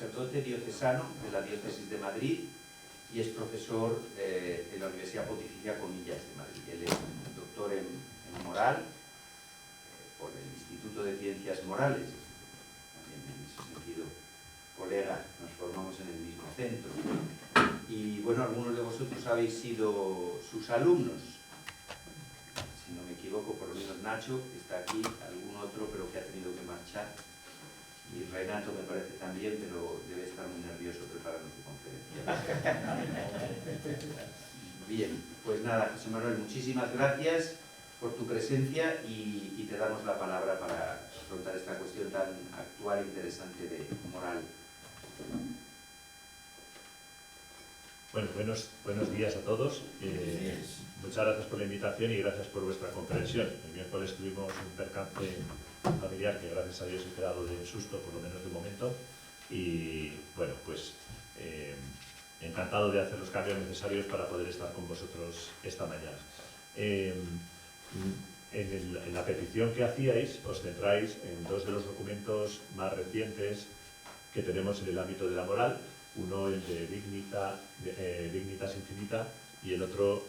sacerdote diocesano de la Diócesis de Madrid y es profesor en la Universidad Pontificia Comillas de Madrid. Él es doctor en moral por el Instituto de Ciencias Morales, también en ese sentido colega, nos formamos en el mismo centro. Y bueno, algunos de vosotros habéis sido sus alumnos, si no me equivoco, por lo menos Nacho, que está aquí, algún otro, pero que ha tenido que marchar. Y Renato me parece también, pero debe estar muy nervioso preparando su conferencia. Bien, pues nada, José Manuel, muchísimas gracias por tu presencia y te damos la palabra para afrontar esta cuestión tan actual e interesante de moral. Bueno, buenos días a todos. Muchas gracias por la invitación y gracias por vuestra comprensión. El miércoles tuvimos un percance familiar que gracias a Dios he quedado de susto, por lo menos de momento. Y bueno, pues encantado de hacer los cambios necesarios para poder estar con vosotros esta mañana. En la petición que hacíais os centráis en dos de los documentos más recientes que tenemos en el ámbito de la moral. Uno el de Dignitas Infinita y el otro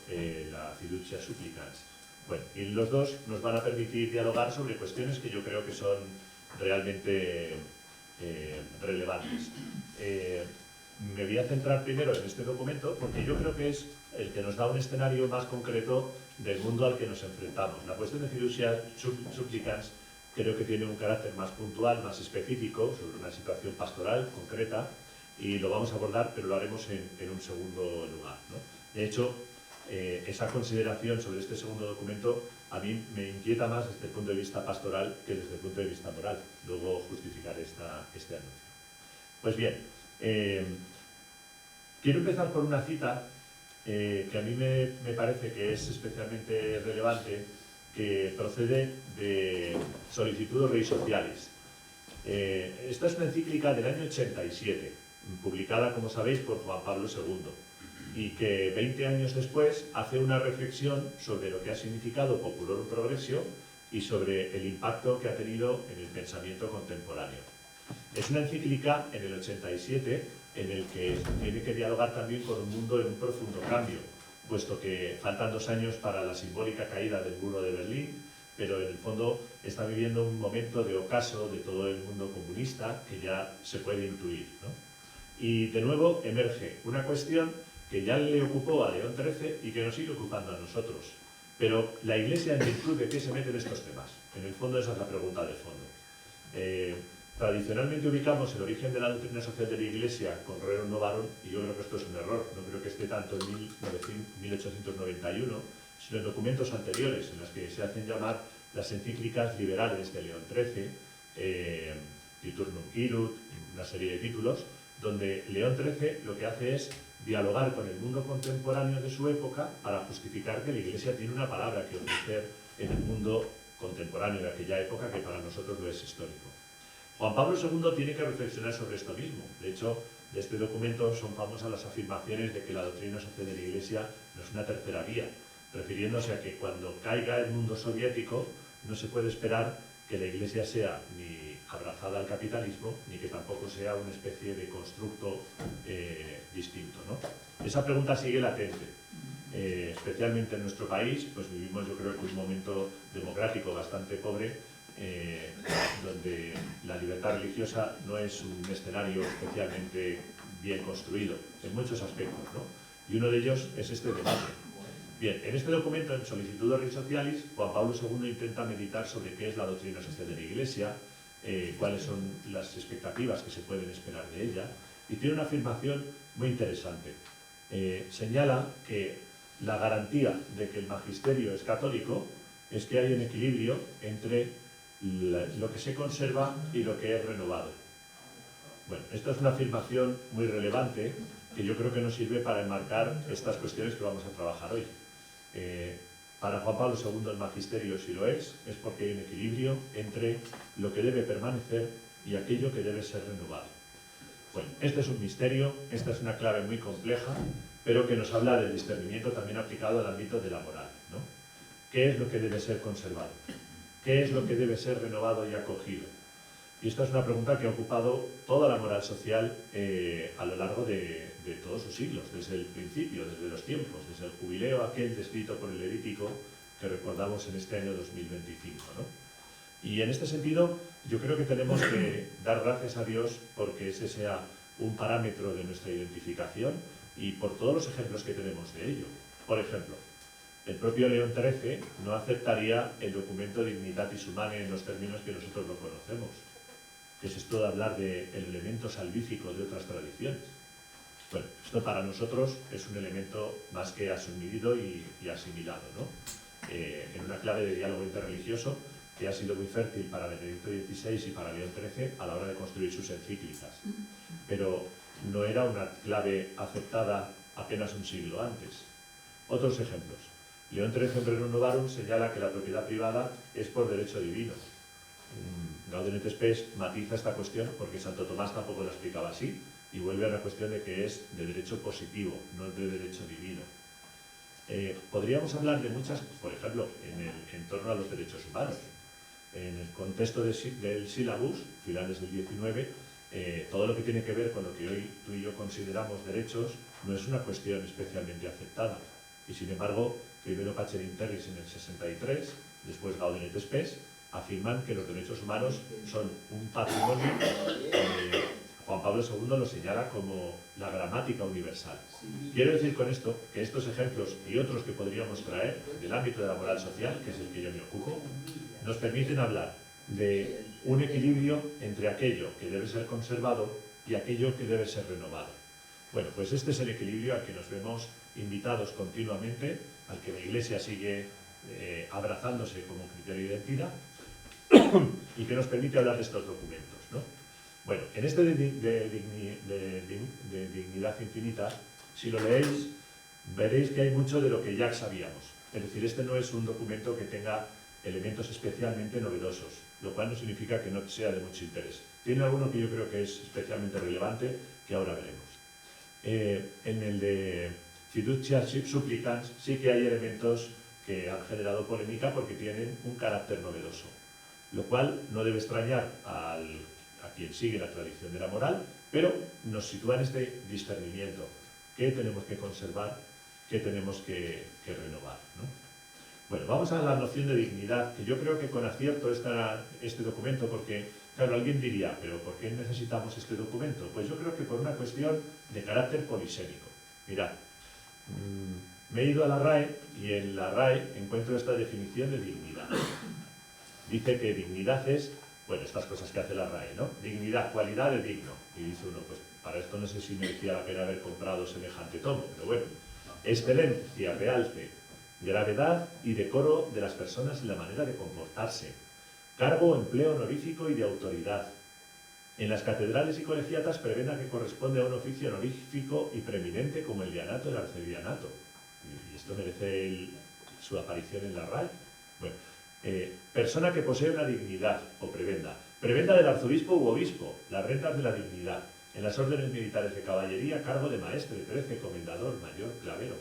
la Fiducia Supplicans. Bueno, y los dos nos van a permitir dialogar sobre cuestiones que yo creo que son realmente relevantes. Me voy a centrar primero en este documento porque yo creo que es el que nos da un escenario más concreto del mundo al que nos enfrentamos. La cuestión de Fiducia Supplicans creo que tiene un carácter más puntual, más específico, sobre una situación pastoral concreta, y lo vamos a abordar, pero lo haremos en un segundo lugar, ¿no? De hecho, esa consideración sobre este segundo documento a mí me inquieta más desde el punto de vista pastoral que desde el punto de vista moral. Luego justificaré este anuncio. Pues bien, quiero empezar por una cita que a mí me parece que es especialmente relevante, que procede de Solicitudo Rei Socialis. Esta es una encíclica del año 87, publicada, como sabéis, por Juan Pablo II, y que 20 años después hace una reflexión sobre lo que ha significado Populorum Progressio y sobre el impacto que ha tenido en el pensamiento contemporáneo. Es una encíclica en el 87 en el que tiene que dialogar también con un mundo en un profundo cambio, puesto que faltan 2 años para la simbólica caída del muro de Berlín, pero en el fondo está viviendo un momento de ocaso de todo el mundo comunista que ya se puede intuir, ¿no? Y de nuevo emerge una cuestión que ya le ocupó a León XIII y que nos sigue ocupando a nosotros. Pero la Iglesia, ¿en virtud de qué se mete en estos temas? En el fondo esa es la pregunta de fondo. Tradicionalmente ubicamos el origen de la doctrina social de la Iglesia con Rerum Novarum, y yo creo que esto es un error. No creo que esté tanto en 1891, sino en documentos anteriores, en los que se hacen llamar las encíclicas liberales de León XIII, Liturnum Ilut, una serie de títulos, donde León XIII lo que hace es dialogar con el mundo contemporáneo de su época para justificar que la Iglesia tiene una palabra que ofrecer en el mundo contemporáneo de aquella época, que para nosotros lo es histórico. Juan Pablo II tiene que reflexionar sobre esto mismo. De hecho, de este documento son famosas las afirmaciones de que la doctrina social de la Iglesia no es una tercera vía, refiriéndose a que cuando caiga el mundo soviético no se puede esperar que la Iglesia sea ni abrazada al capitalismo, ni que tampoco sea una especie de constructo distinto, ¿no? Esa pregunta sigue latente. Especialmente en nuestro país, pues vivimos, yo creo, que un momento democrático bastante pobre, donde la libertad religiosa no es un escenario especialmente bien construido, en muchos aspectos, ¿no? Y uno de ellos es este debate. Bien, en este documento, en Solicitudo Rei Socialis, Juan Pablo II intenta meditar sobre qué es la doctrina social de la Iglesia, cuáles son las expectativas que se pueden esperar de ella, y tiene una afirmación muy interesante. Señala que la garantía de que el magisterio es católico es que hay un equilibrio entre lo que se conserva y lo que es renovado. Bueno, esta es una afirmación muy relevante que yo creo que nos sirve para enmarcar estas cuestiones que vamos a trabajar hoy. Para Juan Pablo II el magisterio, si lo es porque hay un equilibrio entre lo que debe permanecer y aquello que debe ser renovado. Bueno, este es un misterio, esta es una clave muy compleja, pero que nos habla del discernimiento también aplicado al ámbito de la moral, ¿no? ¿Qué es lo que debe ser conservado? ¿Qué es lo que debe ser renovado y acogido? Y esta es una pregunta que ha ocupado toda la moral social a lo largo de todos sus siglos, desde el principio, desde los tiempos, desde el jubileo aquel descrito por el Levítico que recordamos en este año 2025, ¿no? Y en este sentido, yo creo que tenemos que dar gracias a Dios porque ese sea un parámetro de nuestra identificación y por todos los ejemplos que tenemos de ello. Por ejemplo, el propio León XIII no aceptaría el documento Dignitatis Humanae en los términos que nosotros lo conocemos, que es esto de hablar del elemento salvífico de otras tradiciones. Bueno, esto para nosotros es un elemento más que asumido y asimilado, ¿no? En una clave de diálogo interreligioso que ha sido muy fértil para Benedicto XVI y para León XIII a la hora de construir sus encíclicas. Pero no era una clave aceptada apenas un siglo antes. Otros ejemplos. León XIII en Rerum Novarum señala que la propiedad privada es por derecho divino. Gaudenet Spes matiza esta cuestión porque Santo Tomás tampoco la explicaba así y vuelve a la cuestión de que es de derecho positivo, no de derecho divino. Podríamos hablar de muchas, por ejemplo, en torno a los derechos humanos. En el contexto del sílabus, finales del XIX, todo lo que tiene que ver con lo que hoy tú y yo consideramos derechos no es una cuestión especialmente aceptada. Y sin embargo, primero Pacherin Terris en el 63, después Gaudenet Spes, afirman que los derechos humanos son un patrimonio. Juan Pablo II lo señala como la gramática universal. Quiero decir con esto que estos ejemplos y otros que podríamos traer del ámbito de la moral social, que es el que yo me ocupo, nos permiten hablar de un equilibrio entre aquello que debe ser conservado y aquello que debe ser renovado. Bueno, pues este es el equilibrio al que nos vemos invitados continuamente, al que la Iglesia sigue abrazándose como criterio de identidad y que nos permite hablar de estos documentos, ¿no? Bueno, en este de dignidad infinita, si lo leéis, veréis que hay mucho de lo que ya sabíamos. Es decir, este no es un documento que tenga elementos especialmente novedosos, lo cual no significa que no sea de mucho interés. Tiene alguno que yo creo que es especialmente relevante, que ahora veremos. En el de Fiducia Supplicans sí que hay elementos que han generado polémica porque tienen un carácter novedoso, lo cual no debe extrañar a quien sigue la tradición de la moral, pero nos sitúa en este discernimiento. ¿Qué tenemos que conservar? ¿Qué tenemos que renovar, ¿no? Bueno, vamos a la noción de dignidad, que yo creo que con acierto está este documento, porque, claro, alguien diría, ¿pero por qué necesitamos este documento? Pues yo creo que por una cuestión de carácter polisémico. Mirad, me he ido a la RAE y en la RAE encuentro esta definición de dignidad. Dice que dignidad es, bueno, estas cosas que hace la RAE, ¿no? Dignidad, cualidad de digno. Y dice uno, pues para esto no sé si merecía la pena haber comprado semejante tomo, pero bueno. Excelencia, realce, gravedad y decoro de las personas y la manera de comportarse. Cargo o empleo honorífico y de autoridad. En las catedrales y colegiatas prevena que corresponde a un oficio honorífico y preeminente como el dianato y el arcedianato. Y esto merece su aparición en la RAE. Bueno, persona que posee una dignidad o prebenda. Prebenda del arzobispo u obispo, las rentas de la dignidad. En las órdenes militares de caballería, cargo de maestre, 13, comendador, mayor, clavero.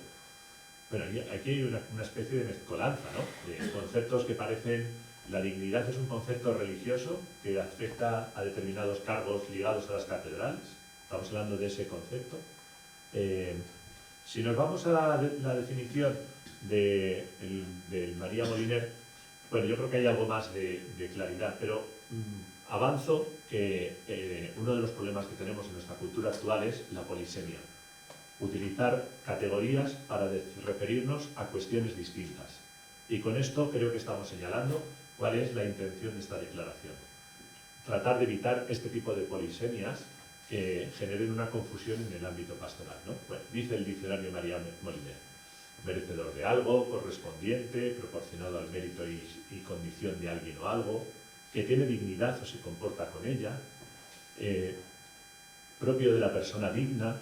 Bueno, aquí hay una especie de mezcolanza, ¿no? De conceptos que parecen... La dignidad es un concepto religioso que afecta a determinados cargos ligados a las catedrales. Estamos hablando de ese concepto. Si nos vamos a la definición del María Moliner, bueno, yo creo que hay algo más de claridad, pero avanzo que uno de los problemas que tenemos en nuestra cultura actual es la polisemia. Utilizar categorías para referirnos a cuestiones distintas. Y con esto creo que estamos señalando cuál es la intención de esta declaración. Tratar de evitar este tipo de polisemias que generen una confusión en el ámbito pastoral, ¿no? Bueno, dice el diccionario María Moliner, merecedor de algo, correspondiente, proporcionado al mérito y condición de alguien o algo, que tiene dignidad o se comporta con ella, propio de la persona digna,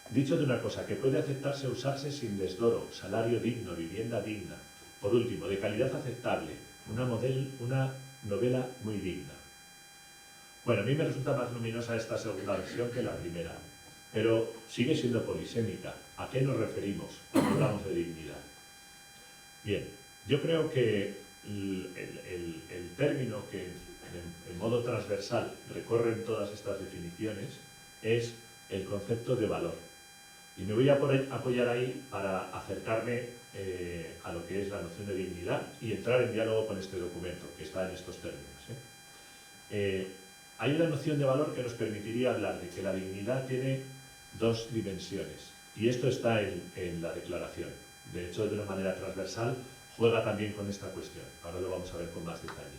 dicho de una cosa que puede aceptarse o usarse sin desdoro, salario digno, vivienda digna. Por último, de calidad aceptable, una novela muy digna. Bueno, a mí me resulta más luminosa esta segunda versión que la primera, pero sigue siendo polisémica. ¿A qué nos referimos cuando hablamos de dignidad? Bien, yo creo que el término que en modo transversal recorren todas estas definiciones es el concepto de valor. Y me voy a apoyar ahí para acercarme a lo que es la noción de dignidad y entrar en diálogo con este documento, que está en estos términos. Hay una noción de valor que nos permitiría hablar de que la dignidad tiene dos dimensiones, y esto está en la declaración. De hecho, de una manera transversal, juega también con esta cuestión. Ahora lo vamos a ver con más detalle.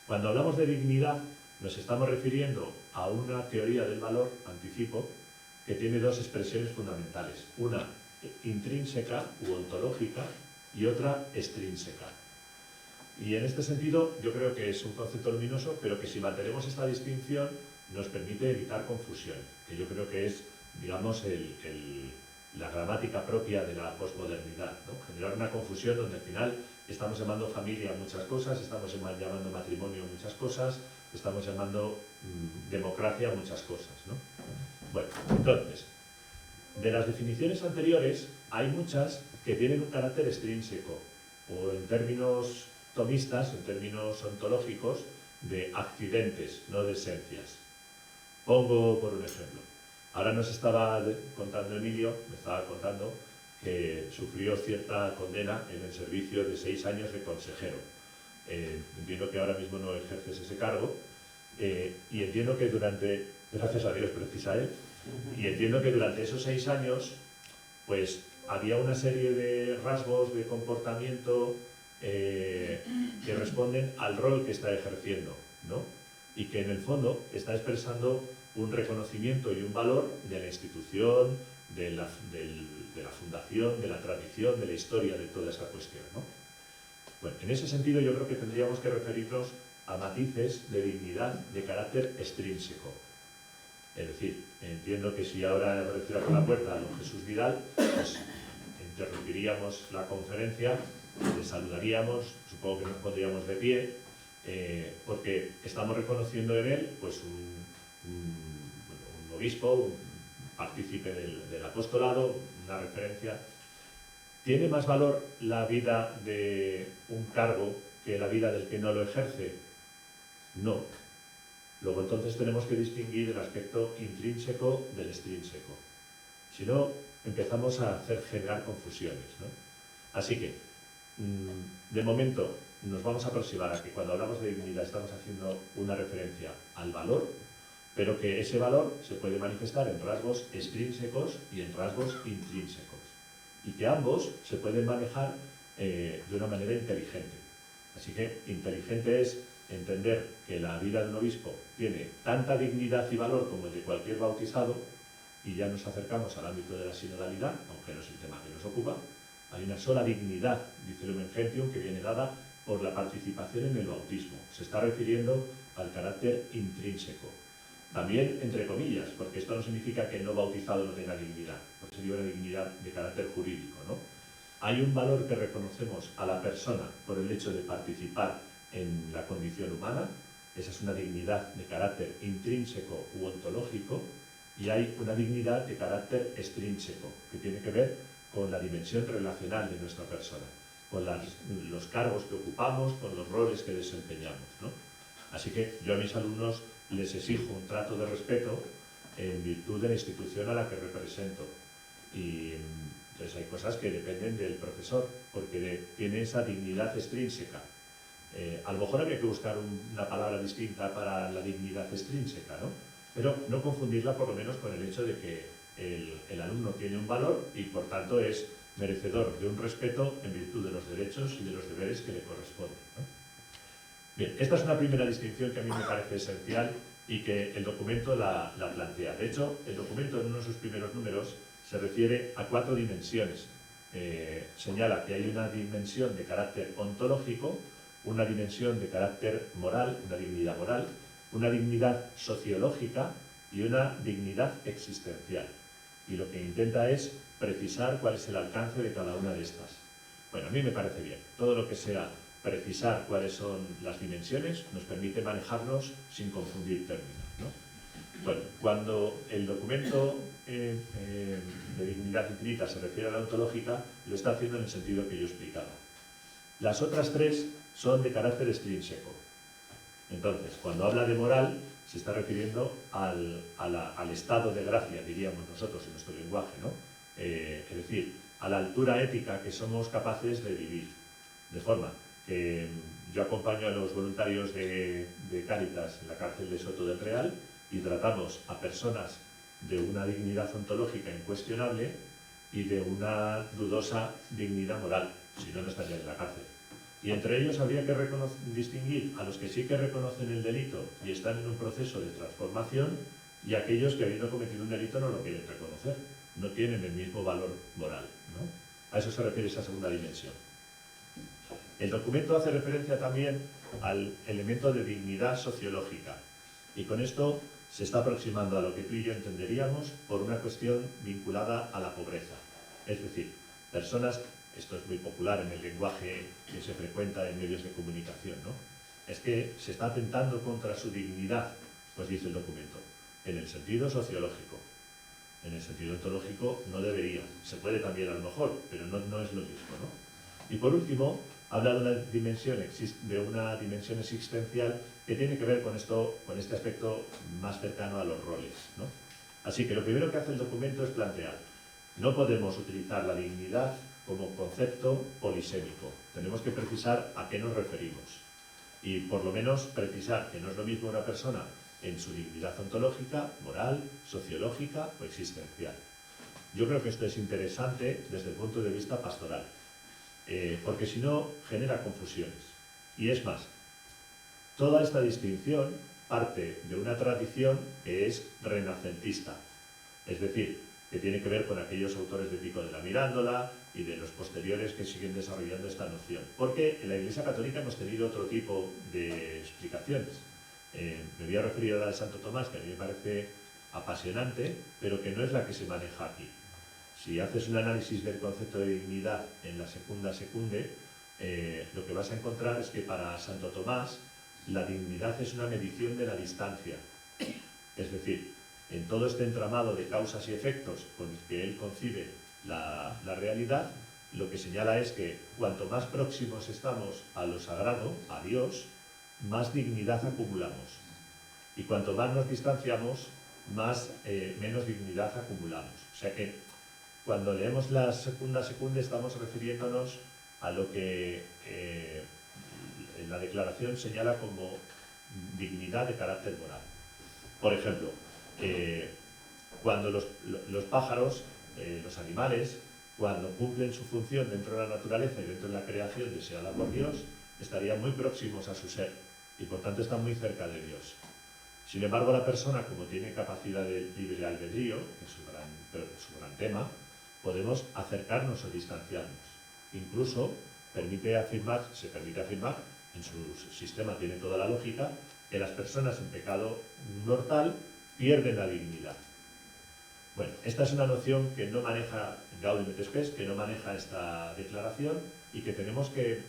Cuando hablamos de dignidad, nos estamos refiriendo a una teoría del valor, anticipo, que tiene dos expresiones fundamentales. Una intrínseca u ontológica y otra extrínseca. Y en este sentido, yo creo que es un concepto luminoso, pero que si mantenemos esta distinción nos permite evitar confusión, que yo creo que es, digamos, la gramática propia de la posmodernidad, ¿no? Generar una confusión donde al final estamos llamando familia a muchas cosas, estamos llamando matrimonio a muchas cosas, estamos llamando democracia a muchas cosas, ¿no? Bueno, entonces, de las definiciones anteriores hay muchas que tienen un carácter extrínseco, o en términos tomistas, en términos ontológicos, de accidentes, no de esencias. Pongo por un ejemplo. Ahora nos estaba contando Emilio, me estaba contando que sufrió cierta condena en el servicio de 6 años de consejero. Entiendo que ahora mismo no ejerces ese cargo y entiendo que durante, gracias a Dios precisa él, y entiendo que durante esos 6 años pues había una serie de rasgos de comportamiento que responden al rol que está ejerciendo, ¿no? Y que en el fondo está expresando un reconocimiento y un valor de la institución, de la fundación, de la tradición, de la historia de toda esa cuestión, ¿no? Bueno, en ese sentido yo creo que tendríamos que referirnos a matices de dignidad de carácter extrínseco. Es decir, entiendo que si ahora apareciera por la puerta don Jesús Vidal, pues interrumpiríamos la conferencia, le saludaríamos, supongo que nos pondríamos de pie, porque estamos reconociendo en él pues un obispo, un partícipe del apostolado, una referencia. ¿Tiene más valor la vida de un cargo que la vida del que no lo ejerce? No. Luego entonces tenemos que distinguir el aspecto intrínseco del extrínseco. Si no, empezamos a generar confusiones, ¿no? Así que, de momento, nos vamos a aproximar a que cuando hablamos de dignidad estamos haciendo una referencia al valor, pero que ese valor se puede manifestar en rasgos extrínsecos y en rasgos intrínsecos, y que ambos se pueden manejar de una manera inteligente. Así que inteligente es entender que la vida de un obispo tiene tanta dignidad y valor como el de cualquier bautizado, y ya nos acercamos al ámbito de la sinodalidad, aunque no es el tema que nos ocupa. Hay una sola dignidad, dice Lumen Gentium, que viene dada por la participación en el bautismo. Se está refiriendo al carácter intrínseco. También, entre comillas, porque esto no significa que el no bautizado no tenga dignidad, porque sería una dignidad de carácter jurídico, ¿no? Hay un valor que reconocemos a la persona por el hecho de participar en la condición humana, esa es una dignidad de carácter intrínseco u ontológico, y hay una dignidad de carácter extrínseco, que tiene que ver con la dimensión relacional de nuestra persona, con los cargos que ocupamos, con los roles que desempeñamos, ¿no? Así que yo a mis alumnos les exijo un trato de respeto en virtud de la institución a la que represento. Y entonces hay cosas que dependen del profesor, porque tiene esa dignidad extrínseca. A lo mejor habría que buscar una palabra distinta para la dignidad extrínseca, ¿no? Pero no confundirla por lo menos con el hecho de que el alumno tiene un valor y por tanto es merecedor de un respeto en virtud de los derechos y de los deberes que le corresponden, ¿no? Bien, esta es una primera distinción que a mí me parece esencial y que el documento la plantea. De hecho, el documento en uno de sus primeros números se refiere a 4 dimensiones. Señala que hay una dimensión de carácter ontológico, una dimensión de carácter moral, una dignidad moral, una dignidad sociológica y una dignidad existencial. Y lo que intenta es precisar cuál es el alcance de cada una de estas. Bueno, a mí me parece bien. Todo lo que sea precisar cuáles son las dimensiones nos permite manejarnos sin confundir términos, ¿no? Bueno, cuando el documento de dignidad infinita se refiere a la ontológica, lo está haciendo en el sentido que yo explicaba. Las otras 3 son de carácter extrínseco. Entonces, cuando habla de moral, se está refiriendo al estado de gracia, diríamos nosotros en nuestro lenguaje, ¿no? Es decir, a la altura ética que somos capaces de vivir. De forma que yo acompaño a los voluntarios de Cáritas en la cárcel de Soto del Real y tratamos a personas de una dignidad ontológica incuestionable y de una dudosa dignidad moral, si no, no estarían en la cárcel. Y entre ellos habría que distinguir a los que sí que reconocen el delito y están en un proceso de transformación y aquellos que, habiendo cometido un delito, no lo quieren reconocer, no tienen el mismo valor moral, ¿no? A eso se refiere esa segunda dimensión. El documento hace referencia también al elemento de dignidad sociológica y con esto se está aproximando a lo que tú y yo entenderíamos por una cuestión vinculada a la pobreza. Es decir, personas, esto es muy popular en el lenguaje que se frecuenta en medios de comunicación, ¿no? Es que se está atentando contra su dignidad, pues dice el documento, en el sentido sociológico. En el sentido ontológico no debería, se puede también a lo mejor, pero no es lo mismo, ¿no? Y por último, habla de una dimensión existencial que tiene que ver con este aspecto más cercano a los roles, ¿no? Así que lo primero que hace el documento es plantear, no podemos utilizar la dignidad como concepto polisémico, tenemos que precisar a qué nos referimos y por lo menos precisar que no es lo mismo una persona en su dignidad ontológica, moral, sociológica o existencial. Yo creo que esto es interesante desde el punto de vista pastoral, porque si no genera confusiones. Y es más, toda esta distinción parte de una tradición que es renacentista, es decir, que tiene que ver con aquellos autores de Pico de la Mirándola y de los posteriores que siguen desarrollando esta noción. Porque en la Iglesia Católica hemos tenido otro tipo de explicaciones. Me voy a referir a la de Santo Tomás, que a mí me parece apasionante, pero que no es la que se maneja aquí. Si haces un análisis del concepto de dignidad en la Secunda Secunde, lo que vas a encontrar es que para Santo Tomás la dignidad es una medición de la distancia. Es decir, en todo este entramado de causas y efectos con el que él concibe la realidad, lo que señala es que cuanto más próximos estamos a lo sagrado, a Dios, más dignidad acumulamos. Y cuanto más nos distanciamos, menos dignidad acumulamos. O sea que cuando leemos la Secunda Secunde estamos refiriéndonos a lo que en la declaración señala como dignidad de carácter moral. Por ejemplo, cuando los pájaros, los animales, cuando cumplen su función dentro de la naturaleza y dentro de la creación deseada por Dios, estarían muy próximos a su ser y por tanto están muy cerca de Dios. Sin embargo, la persona, como tiene capacidad de libre albedrío, que es su gran tema, podemos acercarnos o distanciarnos. Incluso se permite afirmar, en su sistema tiene toda la lógica, que las personas en pecado mortal pierden la dignidad. Bueno, esta es una noción que no maneja Gaudium et Spes, que no maneja esta declaración y que tenemos que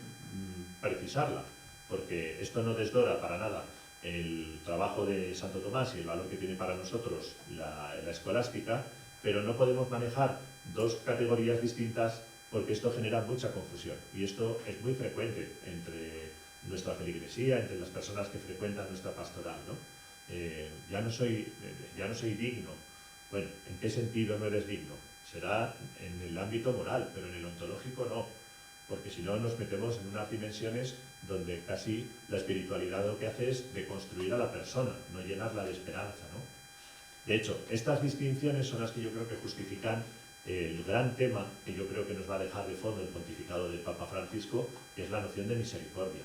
precisarla, porque esto no desdora para nada el trabajo de Santo Tomás y el valor que tiene para nosotros la escolástica, pero no podemos manejar dos categorías distintas porque esto genera mucha confusión y esto es muy frecuente entre nuestra feligresía, entre las personas que frecuentan nuestra pastoral, ¿no? Ya no soy digno. Bueno, ¿en qué sentido no eres digno? Será en el ámbito moral, pero en el ontológico no, porque si no nos metemos en unas dimensiones donde casi la espiritualidad lo que hace es deconstruir a la persona, no llenarla de esperanza, ¿no? De hecho, estas distinciones son las que yo creo que justifican el gran tema que yo creo que nos va a dejar de fondo el pontificado del Papa Francisco, que es la noción de misericordia,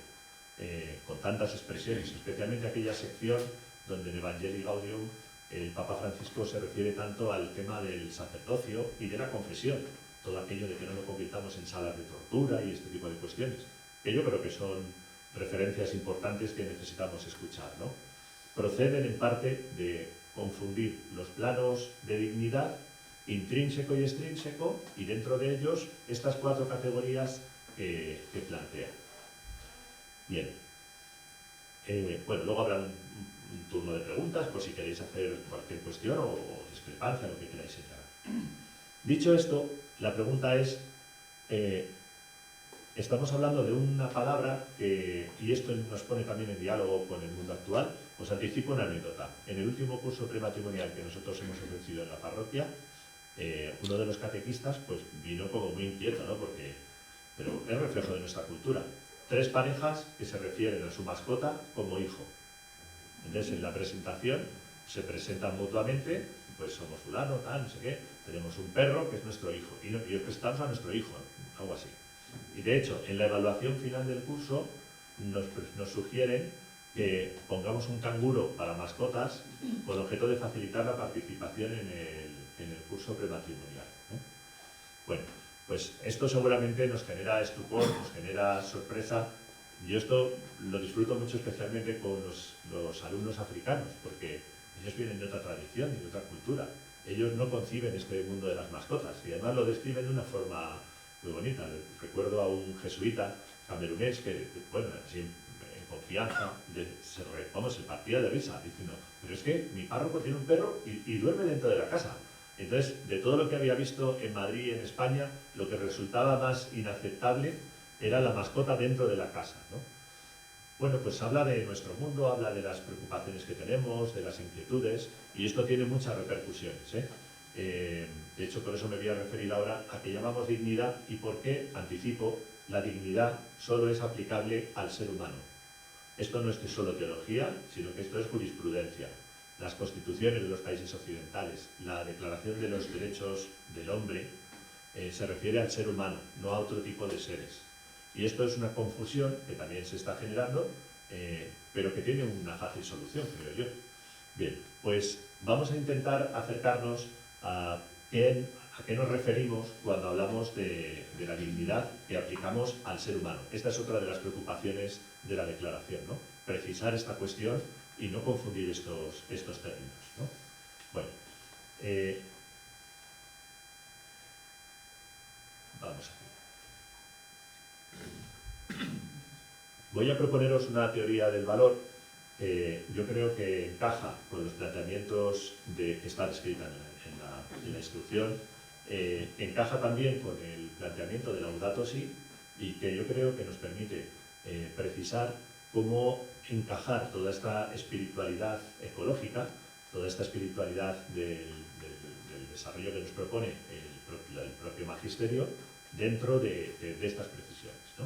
con tantas expresiones, especialmente aquella sección donde en Evangelii Gaudium el Papa Francisco se refiere tanto al tema del sacerdocio y de la confesión, todo aquello de que no lo convirtamos en salas de tortura y este tipo de cuestiones, que yo creo que son referencias importantes que necesitamos escuchar, ¿no? Proceden en parte de confundir los planos de dignidad intrínseco y extrínseco y dentro de ellos estas cuatro categorías que plantea. Bien, bueno, luego habrá un turno de preguntas por si queréis hacer cualquier cuestión o discrepancia, lo que queráis señalar. Dicho esto, la pregunta es, estamos hablando de una palabra que, y esto nos pone también en diálogo con el mundo actual. Os anticipo una anécdota. En el último curso prematrimonial que nosotros hemos ofrecido en la parroquia, uno de los catequistas pues vino como muy inquieto, ¿no? Pero es reflejo de nuestra cultura. 3 parejas que se refieren a su mascota como hijo. Entonces, en la presentación se presentan mutuamente, pues somos fulano, tal, no sé qué, tenemos un perro que es nuestro hijo, y os presentamos a nuestro hijo, algo así. Y de hecho, en la evaluación final del curso nos sugieren que pongamos un canguro para mascotas con objeto de facilitar la participación en el curso prematrimonial, ¿eh? Bueno, pues esto seguramente nos genera estupor, nos genera sorpresa. Yo esto lo disfruto mucho especialmente con los alumnos africanos, porque ellos vienen de otra tradición y de otra cultura. Ellos no conciben este mundo de las mascotas y además lo describen de una forma muy bonita. Recuerdo a un jesuita camerunés que, bueno, así en confianza, se partía de risa, diciendo, pero es que mi párroco tiene un perro y duerme dentro de la casa. Entonces, de todo lo que había visto en Madrid y en España, lo que resultaba más inaceptable era la mascota dentro de la casa, ¿no? Bueno, pues habla de nuestro mundo, habla de las preocupaciones que tenemos, de las inquietudes, y esto tiene muchas repercusiones, ¿eh? De hecho, por eso me voy a referir ahora a qué llamamos dignidad y por qué, anticipo, la dignidad solo es aplicable al ser humano. Esto no es solo teología, sino que esto es jurisprudencia. Las constituciones de los países occidentales, la Declaración de los Derechos del Hombre, se refiere al ser humano, no a otro tipo de seres. Y esto es una confusión que también se está generando, pero que tiene una fácil solución, creo yo. Bien, pues vamos a intentar acercarnos a qué nos referimos cuando hablamos de la dignidad que aplicamos al ser humano. Esta es otra de las preocupaciones de la declaración, ¿no? Precisar esta cuestión y no confundir estos términos, ¿no? Bueno, vamos aquí. Voy a proponeros una teoría del valor que yo creo que encaja con los planteamientos que está descrita en la instrucción, encaja también con el planteamiento de Laudato Si y que yo creo que nos permite precisar cómo encajar toda esta espiritualidad ecológica, toda esta espiritualidad del desarrollo que nos propone el propio magisterio dentro de estas precisiones, ¿no?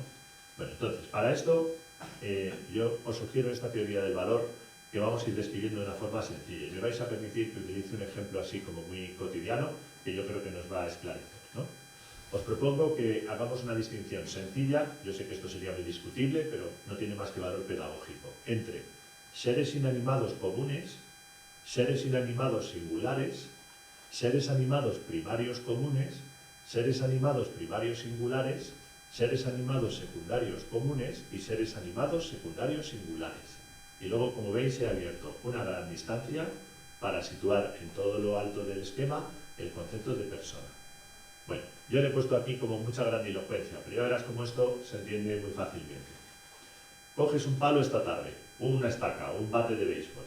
Bueno, entonces, para esto yo os sugiero esta teoría del valor que vamos a ir describiendo de una forma sencilla. Me vais a permitir que utilice un ejemplo así como muy cotidiano que yo creo que nos va a esclarecer, ¿no? Os propongo que hagamos una distinción sencilla, yo sé que esto sería muy discutible, pero no tiene más que valor pedagógico, entre seres inanimados comunes, seres inanimados singulares, seres animados primarios comunes, seres animados primarios singulares, seres animados secundarios comunes y seres animados secundarios singulares. Y luego, como veis, he abierto una gran distancia para situar en todo lo alto del esquema el concepto de persona. Bueno, yo le he puesto aquí como mucha grandilocuencia, pero ya verás cómo esto se entiende muy fácilmente. Coges un palo esta tarde, una estaca o un bate de béisbol,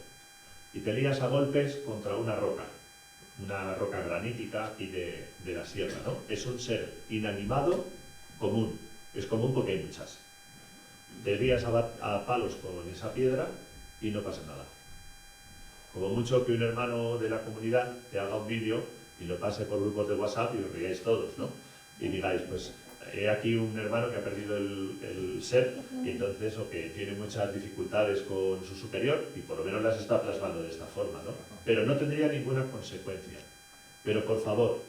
y te lías a golpes contra una roca granítica y de la sierra, ¿no? Es un ser inanimado común, es común porque hay muchas. Te lías a palos con esa piedra y no pasa nada. Como mucho que un hermano de la comunidad te haga un vídeo y lo pase por grupos de WhatsApp y os riáis todos, ¿no? Y digáis, pues, he aquí un hermano que ha perdido el ser y entonces, o que tiene muchas dificultades con su superior y por lo menos las está plasmando de esta forma, ¿no? Pero no tendría ninguna consecuencia. Pero por favor,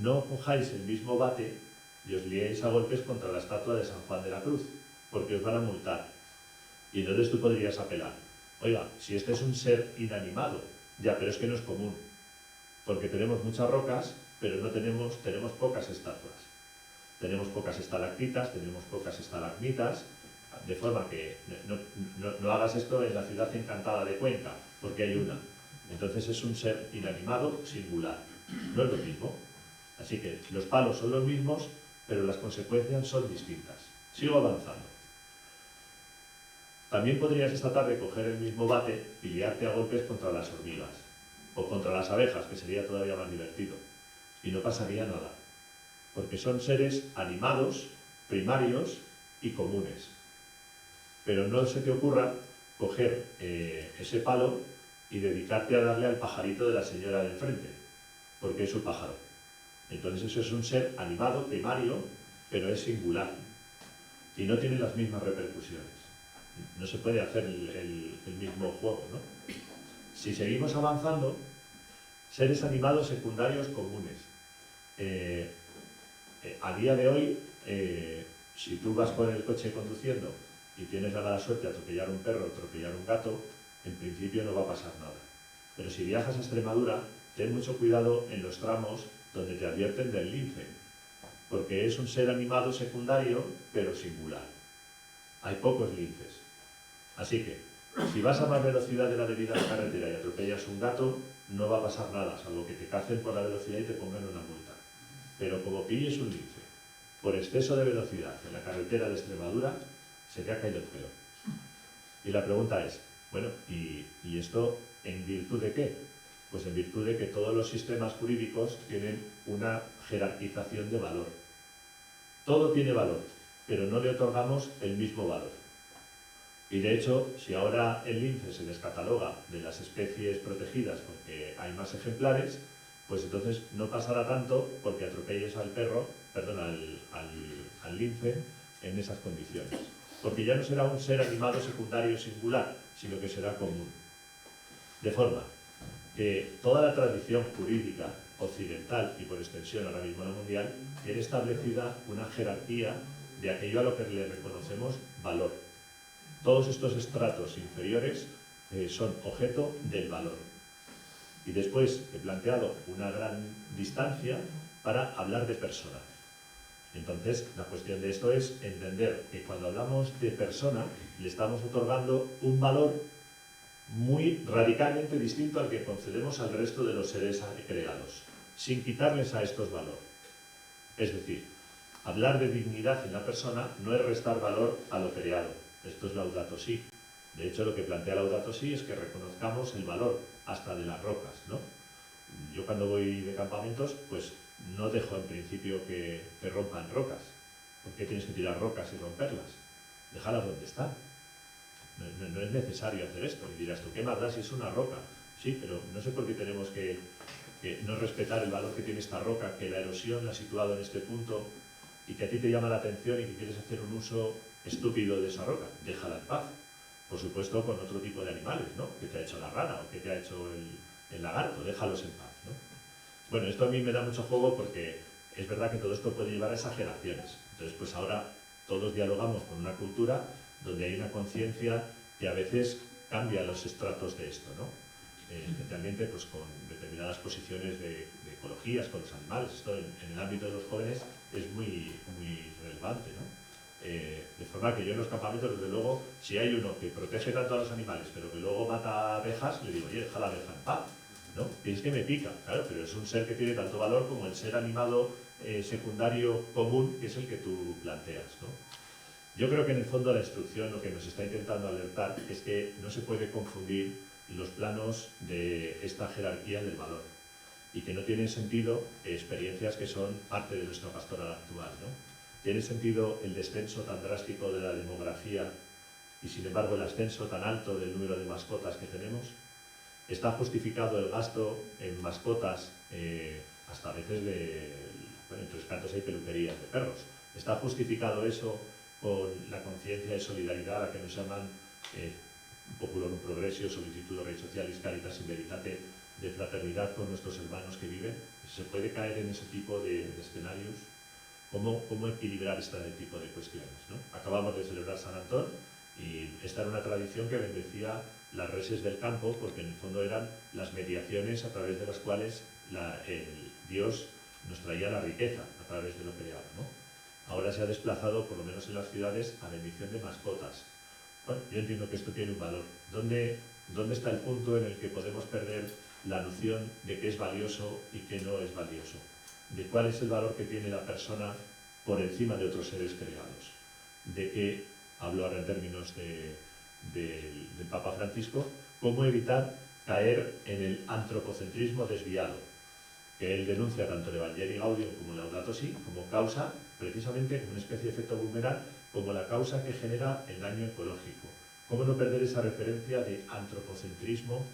no cojáis el mismo bate y os liéis a golpes contra la estatua de San Juan de la Cruz, porque os van a multar. Y entonces tú podrías apelar, oiga, si este es un ser inanimado, ya, pero es que no es común, porque tenemos muchas rocas, pero tenemos pocas estatuas. Tenemos pocas estalactitas, tenemos pocas estalagmitas, de forma que no hagas esto en la ciudad encantada de Cuenca, porque hay una. Entonces es un ser inanimado singular, no es lo mismo. Así que los palos son los mismos, pero las consecuencias son distintas. Sigo avanzando. También podrías esta tarde coger el mismo bate y liarte a golpes contra las hormigas, o contra las abejas, que sería todavía más divertido, y no pasaría nada, porque son seres animados, primarios, y comunes. Pero no se te ocurra coger ese palo y dedicarte a darle al pajarito de la señora del frente, porque es un pájaro. Entonces eso es un ser animado, primario, pero es singular y no tiene las mismas repercusiones. No se puede hacer el mismo juego, ¿no? Si seguimos avanzando, seres animados secundarios comunes. A día de hoy, si tú vas con el coche conduciendo y tienes la mala suerte de atropellar un perro o atropellar un gato, en principio no va a pasar nada. Pero si viajas a Extremadura, ten mucho cuidado en los tramos donde te advierten del lince, porque es un ser animado secundario, pero singular. Hay pocos linces. Así que, si vas a más velocidad de la debida en la carretera y atropellas un gato, no va a pasar nada, salvo que te cacen por la velocidad y te pongan una multa. Pero como pilles un lince por exceso de velocidad en la carretera de Extremadura, se te ha caído el pelo. Y la pregunta es, bueno, ¿y esto en virtud de qué? Pues en virtud de que todos los sistemas jurídicos tienen una jerarquización de valor. Todo tiene valor, pero no le otorgamos el mismo valor. Y de hecho, si ahora el lince se descataloga de las especies protegidas porque hay más ejemplares, pues entonces no pasará tanto porque atropelles al perro, perdón, al lince en esas condiciones. Porque ya no será un ser animado secundario singular, sino que será común. De forma que toda la tradición jurídica occidental y por extensión ahora mismo la mundial tiene establecida una jerarquía de aquello a lo que le reconocemos valor. Todos estos estratos inferiores son objeto del valor. Y después he planteado una gran distancia para hablar de persona. Entonces, la cuestión de esto es entender que cuando hablamos de persona, le estamos otorgando un valor muy radicalmente distinto al que concedemos al resto de los seres creados, sin quitarles a estos valor. Es decir, hablar de dignidad en la persona no es restar valor a lo creado. Esto es Laudato Si. De hecho, lo que plantea Laudato Si es que reconozcamos el valor hasta de las rocas, ¿no? Yo cuando voy de campamentos, pues no dejo en principio que rompan rocas. ¿Por qué tienes que tirar rocas y romperlas? Déjalas donde están. No es necesario hacer esto. Y dirás tú, ¿qué más da si es una roca? Sí, pero no sé por qué tenemos que no respetar el valor que tiene esta roca, que la erosión la ha situado en este punto y que a ti te llama la atención y que quieres hacer un uso estúpido de esa roca. Déjala en paz. Por supuesto, con otro tipo de animales, ¿no? Que te ha hecho la rana o que te ha hecho el lagarto. Déjalos en paz, ¿no? Bueno, esto a mí me da mucho juego porque es verdad que todo esto puede llevar a exageraciones. Entonces, pues ahora todos dialogamos con una cultura donde hay una conciencia que a veces cambia los estratos de esto, ¿no? Especialmente pues, con determinadas posiciones de ecologías con los animales. Esto en el ámbito de los jóvenes es muy relevante, ¿no? De forma que yo en los campamentos, desde luego, si hay uno que protege tanto a los animales, pero que luego mata abejas, le digo, oye, deja la abeja en paz, ¿no? Y es que me pica, claro, pero es un ser que tiene tanto valor como el ser animado secundario común, que es el que tú planteas, ¿no? Yo creo que en el fondo la instrucción lo que nos está intentando alertar es que no se puede confundir los planos de esta jerarquía del valor y que no tienen sentido experiencias que son parte de nuestra pastoral actual, ¿no? Tiene sentido el descenso tan drástico de la demografía y sin embargo el ascenso tan alto del número de mascotas que tenemos. Está justificado el gasto en mascotas, hasta a veces bueno, entre los cantos hay peluquerías de perros. Está justificado eso con la conciencia de solidaridad a la que nos llaman Populorum Progressio, Solicitudo Rei Socialis, Caritas in Veritate, de fraternidad con nuestros hermanos que viven. Se puede caer en ese tipo de escenarios. ¿Cómo equilibrar este tipo de cuestiones, ¿no? Acabamos de celebrar San Antón y esta era una tradición que bendecía las reses del campo porque en el fondo eran las mediaciones a través de las cuales Dios nos traía la riqueza a través de lo creado, ¿no? Ahora se ha desplazado, por lo menos en las ciudades, a bendición de mascotas. Bueno, yo entiendo que esto tiene un valor. ¿Dónde está el punto en el que podemos perder la noción de qué es valioso y qué no es valioso? De cuál es el valor que tiene la persona por encima de otros seres creados. De que, hablo ahora en términos del Papa Francisco, cómo evitar caer en el antropocentrismo desviado, que él denuncia tanto en Evangelii Gaudium como en Laudato Si, como causa precisamente una especie de efecto boomerang como la causa que genera el daño ecológico. ¿Cómo no perder esa referencia de antropocentrismo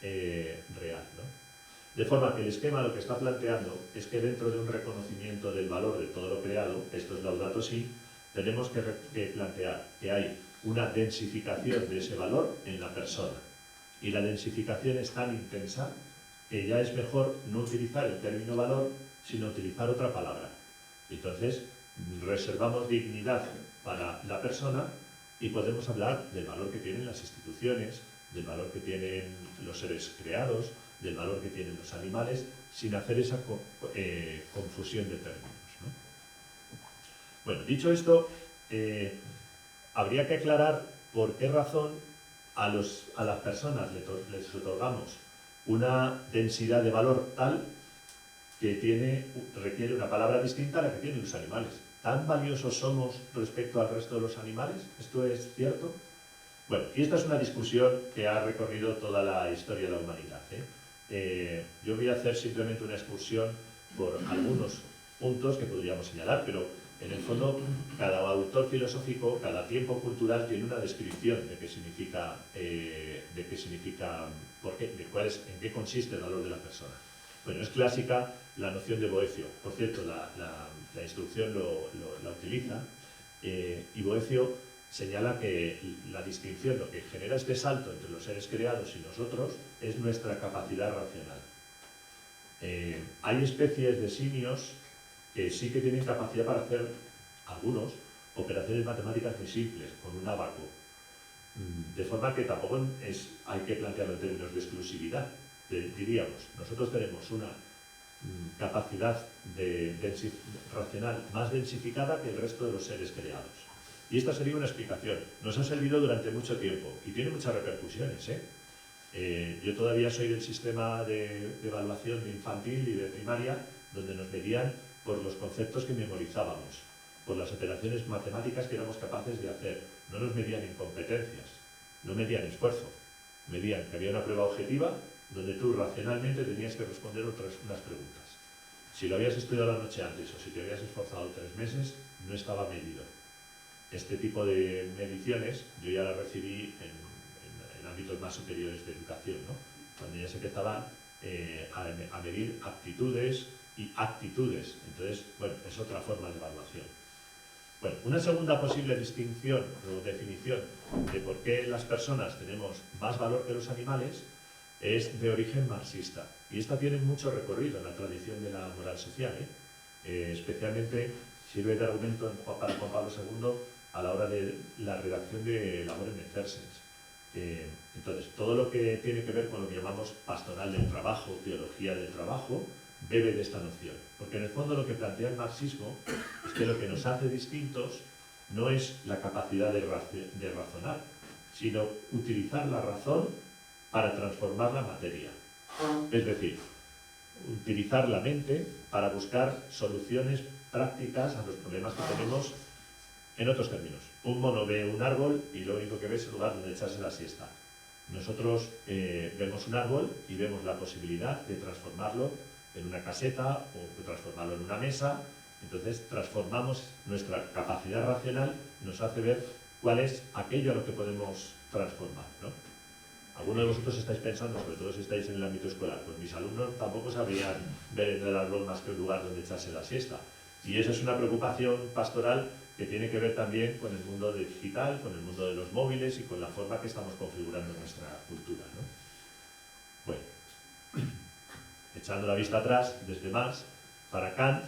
real, ¿no? De forma que el esquema lo que está planteando es que dentro de un reconocimiento del valor de todo lo creado, esto es Laudato Si, tenemos que plantear que hay una densificación de ese valor en la persona. Y la densificación es tan intensa que ya es mejor no utilizar el término valor, sino utilizar otra palabra. Entonces, reservamos dignidad para la persona y podemos hablar del valor que tienen las instituciones, del valor que tienen los seres creados, del valor que tienen los animales, sin hacer esa confusión de términos, ¿no? Bueno, dicho esto, habría que aclarar por qué razón a las personas les otorgamos una densidad de valor tal que requiere una palabra distinta a la que tienen los animales. ¿Tan valiosos somos respecto al resto de los animales? ¿Esto es cierto? Bueno, y esta es una discusión que ha recorrido toda la historia de la humanidad, yo voy a hacer simplemente una excursión por algunos puntos que podríamos señalar, pero en el fondo cada autor filosófico, cada tiempo cultural tiene una descripción de qué significa, en qué consiste el valor de la persona. Bueno, es clásica la noción de Boecio. Por cierto, la instrucción la utiliza, y Boecio señala que la distinción, lo que genera este salto entre los seres creados y nosotros, es nuestra capacidad racional. Hay especies de simios que sí que tienen capacidad para hacer, algunos, operaciones matemáticas muy simples, con un ábaco. De forma que tampoco hay que plantearlo en términos de exclusividad. Diríamos, nosotros tenemos una capacidad racional más densificada que el resto de los seres creados. Y esta sería una explicación. Nos ha servido durante mucho tiempo y tiene muchas repercusiones, yo todavía soy del sistema de evaluación infantil y de primaria, donde nos medían por los conceptos que memorizábamos, por las operaciones matemáticas que éramos capaces de hacer. No nos medían en competencias, no medían esfuerzo, medían que había una prueba objetiva donde tú racionalmente tenías que responder unas preguntas. Si lo habías estudiado la noche antes o si te habías esforzado 3 meses, no estaba medido. Este tipo de mediciones yo ya las recibí en ámbitos más superiores de educación, ¿no? Cuando ya se empezaba a medir aptitudes y actitudes. Entonces, bueno, es otra forma de evaluación. Bueno, una segunda posible distinción o definición de por qué las personas tenemos más valor que los animales es de origen marxista. Y esta tiene mucho recorrido en la tradición de la moral social, especialmente sirve de argumento para Juan Pablo II a la hora de la redacción de L'Amor en Exercens. Entonces, todo lo que tiene que ver con lo que llamamos pastoral del trabajo, teología del trabajo, bebe de esta noción. Porque en el fondo lo que plantea el marxismo es que lo que nos hace distintos no es la capacidad de razonar, sino utilizar la razón para transformar la materia. Es decir, utilizar la mente para buscar soluciones prácticas a los problemas que tenemos. En otros términos, un mono ve un árbol y lo único que ve es el lugar donde echarse la siesta. Nosotros vemos un árbol y vemos la posibilidad de transformarlo en una caseta o de transformarlo en una mesa. Entonces transformamos nuestra capacidad racional, nos hace ver cuál es aquello a lo que podemos transformar, ¿no? Algunos de vosotros estáis pensando, sobre todo si estáis en el ámbito escolar, pues mis alumnos tampoco sabrían ver entre el árbol más que un lugar donde echarse la siesta. Y esa es una preocupación pastoral que tiene que ver también con el mundo digital, con el mundo de los móviles y con la forma que estamos configurando nuestra cultura, ¿no? Bueno, echando la vista atrás, desde Marx, para Kant,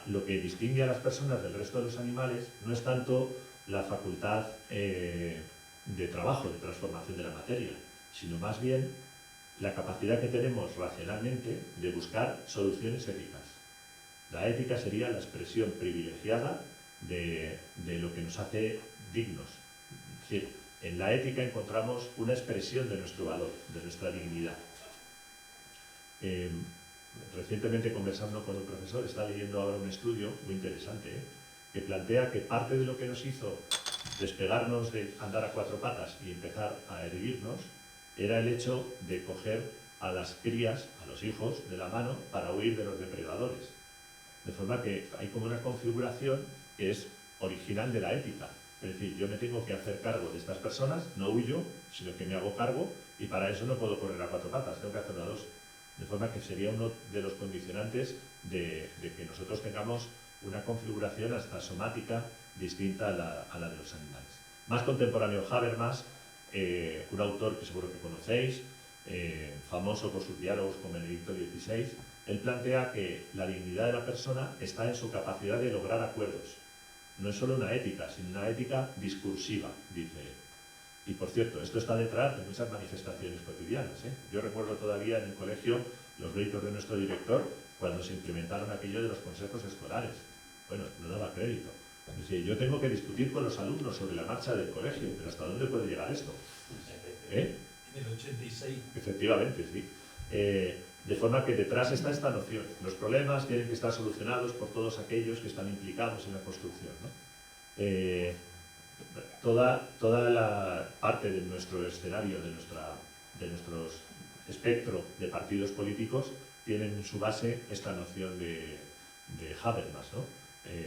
lo que distingue a las personas del resto de los animales no es tanto la facultad de trabajo, de transformación de la materia, sino más bien la capacidad que tenemos racionalmente de buscar soluciones éticas. La ética sería la expresión privilegiada de lo que nos hace dignos. Es decir, en la ética encontramos una expresión de nuestro valor, de nuestra dignidad. Recientemente, conversando con un profesor, está leyendo ahora un estudio muy interesante, que plantea que parte de lo que nos hizo despegarnos de andar a 4 patas y empezar a erguirnos era el hecho de coger a las crías, a los hijos, de la mano para huir de los depredadores. De forma que hay como una configuración que es original de la ética. Es decir, yo me tengo que hacer cargo de estas personas, no huyo, sino que me hago cargo, y para eso no puedo correr a cuatro patas, tengo que hacerlo a dos. De forma que sería uno de los condicionantes de que nosotros tengamos una configuración hasta somática distinta a la de los animales. Más contemporáneo, Habermas, un autor que seguro que conocéis, famoso por sus diálogos con Benedicto XVI, él plantea que la dignidad de la persona está en su capacidad de lograr acuerdos. No es solo una ética, sino una ética discursiva, dice él. Y por cierto, esto está detrás de muchas manifestaciones cotidianas, ¿eh? Yo recuerdo todavía en el colegio los gritos de nuestro director cuando se implementaron aquello de los consejos escolares. Bueno, no daba crédito. Dice, yo tengo que discutir con los alumnos sobre la marcha del colegio, pero ¿hasta dónde puede llegar esto? En el 86. Efectivamente, sí. De forma que detrás está esta noción. Los problemas tienen que estar solucionados por todos aquellos que están implicados en la construcción, ¿no? Toda la parte de nuestro escenario, de nuestro espectro de partidos políticos, tienen en su base esta noción de Habermas, ¿no?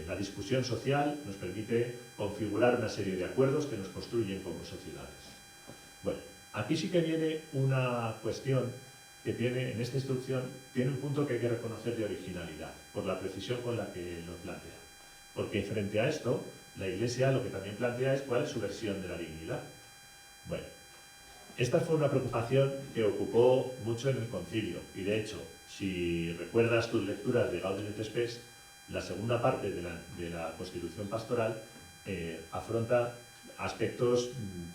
La discusión social nos permite configurar una serie de acuerdos que nos construyen como sociedades. Bueno, aquí sí que viene una cuestión que tiene, en esta instrucción, tiene un punto que hay que reconocer de originalidad, por la precisión con la que lo plantea. Porque frente a esto, la Iglesia lo que también plantea es cuál es su versión de la dignidad. Bueno, esta fue una preocupación que ocupó mucho en el concilio, y de hecho, si recuerdas tus lecturas de Gaudium et Spes, la segunda parte de la Constitución Pastoral afronta aspectos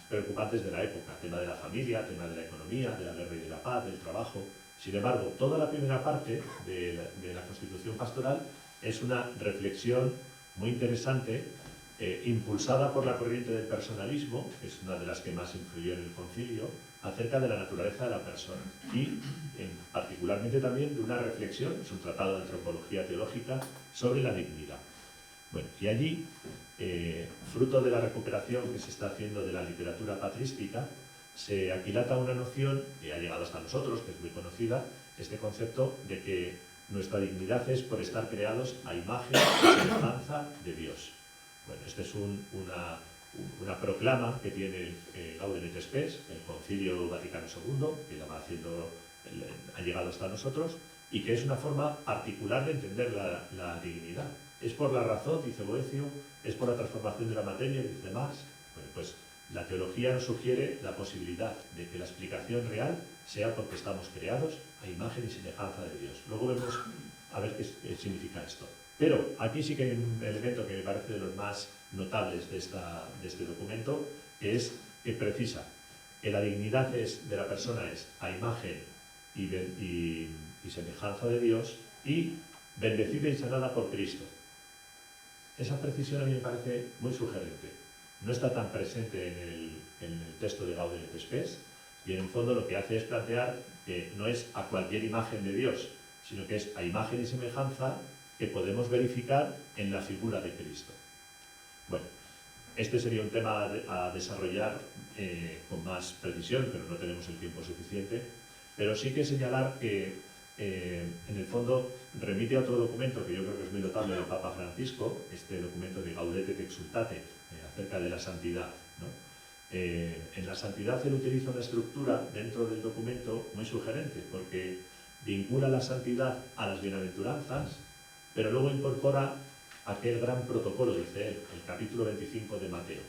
preocupantes de la época, tema de la familia, tema de la economía, de la guerra y de la paz, del trabajo. Sin embargo, toda la primera parte de la Constitución Pastoral es una reflexión muy interesante, impulsada por la corriente del personalismo, que es una de las que más influyó en el concilio, acerca de la naturaleza de la persona y particularmente también de una reflexión, es un tratado de antropología teológica, sobre la dignidad. Bueno, y allí, fruto de la recuperación que se está haciendo de la literatura patrística, se aquilata una noción que ha llegado hasta nosotros, que es muy conocida, este concepto de que nuestra dignidad es por estar creados a imagen y semejanza de Dios. Bueno, esta es una proclama que tiene Gaudium et Spes, el Concilio Vaticano II, que ha llegado hasta nosotros, y que es una forma particular de entender la dignidad. Es por la razón, dice Boecio, es por la transformación de la materia, dice Marx. Bueno, pues la teología nos sugiere la posibilidad de que la explicación real sea porque estamos creados a imagen y semejanza de Dios. Luego vemos a ver qué significa esto. Pero aquí sí que hay un elemento que me parece de los más notables de este documento, que es que precisa que la dignidad de la persona es a imagen y semejanza de Dios y bendecida y sanada por Cristo. Esa precisión a mí me parece muy sugerente. No está tan presente en el texto de Gaudium et Spes, y en el fondo lo que hace es plantear que no es a cualquier imagen de Dios, sino que es a imagen y semejanza que podemos verificar en la figura de Cristo. Bueno, este sería un tema a desarrollar con más precisión, pero no tenemos el tiempo suficiente. Pero sí que señalar que, en el fondo, remite a otro documento que yo creo que es muy notable del Papa Francisco, este documento de Gaudete et Exsultate, acerca de la santidad, ¿no? En la santidad él utiliza una estructura dentro del documento muy sugerente, porque vincula la santidad a las bienaventuranzas, pero luego incorpora aquel gran protocolo, dice él, el capítulo 25 de Mateo.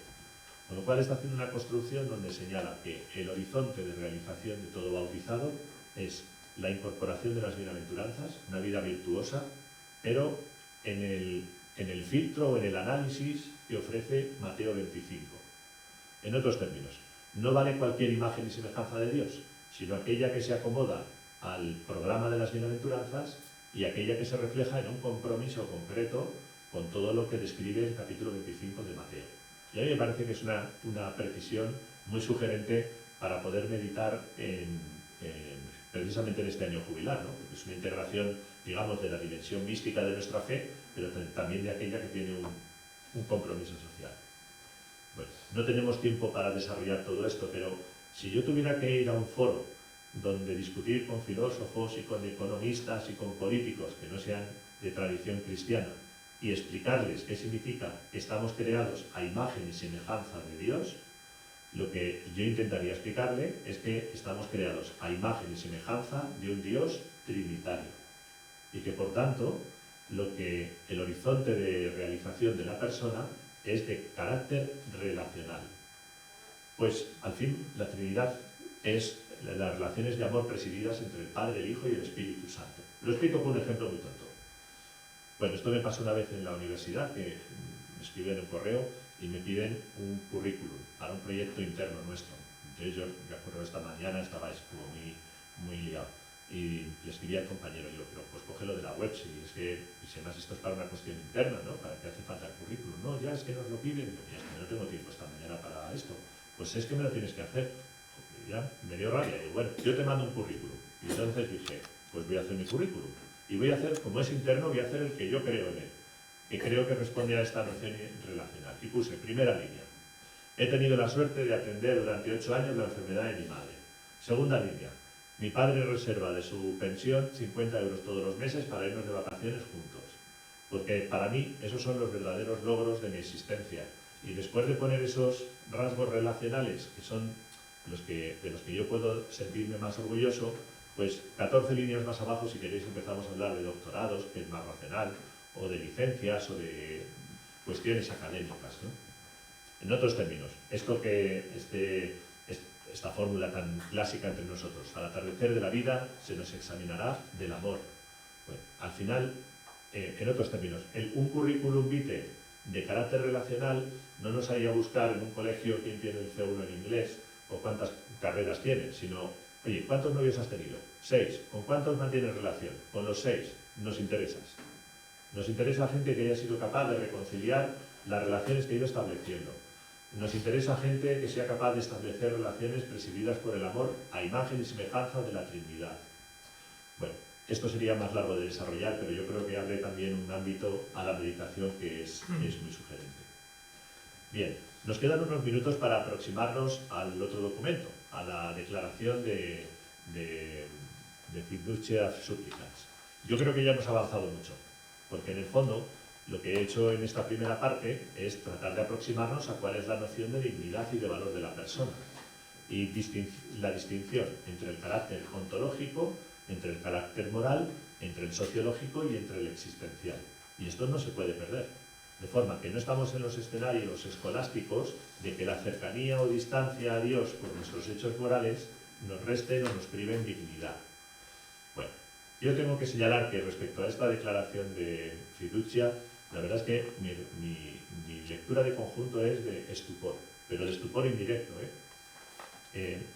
Con lo cual está haciendo una construcción donde señala que el horizonte de realización de todo bautizado es la incorporación de las bienaventuranzas, una vida virtuosa, pero en el filtro o en el análisis que ofrece Mateo 25. En otros términos, no vale cualquier imagen y semejanza de Dios, sino aquella que se acomoda al programa de las bienaventuranzas y aquella que se refleja en un compromiso concreto con todo lo que describe el capítulo 25 de Mateo. Y a mí me parece que es una precisión muy sugerente para poder meditar precisamente en este año jubilar, ¿no? Porque es una integración, digamos, de la dimensión mística de nuestra fe, pero también de aquella que tiene un compromiso social. Bueno, no tenemos tiempo para desarrollar todo esto, pero si yo tuviera que ir a un foro donde discutir con filósofos y con economistas y con políticos que no sean de tradición cristiana y explicarles qué significa que estamos creados a imagen y semejanza de Dios, lo que yo intentaría explicarle es que estamos creados a imagen y semejanza de un Dios trinitario y que por tanto el horizonte de realización de la persona es de carácter relacional. Pues al fin la Trinidad es las relaciones de amor presididas entre el Padre, el Hijo y el Espíritu Santo. Lo explico con un ejemplo muy tonto. Bueno, esto me pasó una vez en la universidad, que me escriben un correo y me piden un currículum para un proyecto interno nuestro. Entonces yo me acuerdo esta mañana, estaba muy liado. Y le escribí al compañero, digo, pero pues cógelo de la web, si es que si además esto es para una cuestión interna, ¿no? ¿Para qué hace falta el currículum? No, ya es que nos lo piden. Digo, ya es que no tengo tiempo esta mañana para esto. Pues es que me lo tienes que hacer. Y ya me dio rabia. Y bueno, yo te mando un currículum. Y entonces dije, pues voy a hacer mi currículum. Y voy a hacer, como es interno, voy a hacer el que yo creo en él, que creo que responde a esta noción relacional. Y puse, primera línea, he tenido la suerte de atender durante 8 años la enfermedad de mi madre. Segunda línea, mi padre reserva de su pensión 50 euros todos los meses para irnos de vacaciones juntos. Porque para mí esos son los verdaderos logros de mi existencia. Y después de poner esos rasgos relacionales, que son de los que yo puedo sentirme más orgulloso, pues 14 líneas más abajo, si queréis, empezamos a hablar de doctorados, que es más racional, o de licencias, o de cuestiones académicas, ¿no? En otros términos, esta fórmula tan clásica entre nosotros, al atardecer de la vida se nos examinará del amor. Bueno, al final, en otros términos, un currículum vitae de carácter relacional no nos haría buscar en un colegio quién tiene el C1 en inglés o cuántas carreras tiene, sino, oye, ¿cuántos novios has tenido? 6. ¿Con cuántos mantienes relación? Con los 6. Nos interesas. Nos interesa gente que haya sido capaz de reconciliar las relaciones que ha ido estableciendo. Nos interesa gente que sea capaz de establecer relaciones presididas por el amor a imagen y semejanza de la Trinidad. Bueno, esto sería más largo de desarrollar, pero yo creo que abre también un ámbito a la meditación que es muy sugerente. Bien, nos quedan unos minutos para aproximarnos al otro documento, a la declaración de Fiducia Supplicans. Yo creo que ya hemos avanzado mucho, porque en el fondo lo que he hecho en esta primera parte es tratar de aproximarnos a cuál es la noción de dignidad y de valor de la persona y la distinción entre el carácter ontológico, entre el carácter moral, entre el sociológico y entre el existencial. Y esto no se puede perder. De forma que no estamos en los escenarios escolásticos de que la cercanía o distancia a Dios por nuestros hechos morales nos resten o nos priven dignidad. Bueno, yo tengo que señalar que respecto a esta declaración de Fiducia, la verdad es que mi lectura de conjunto es de estupor, pero de estupor indirecto,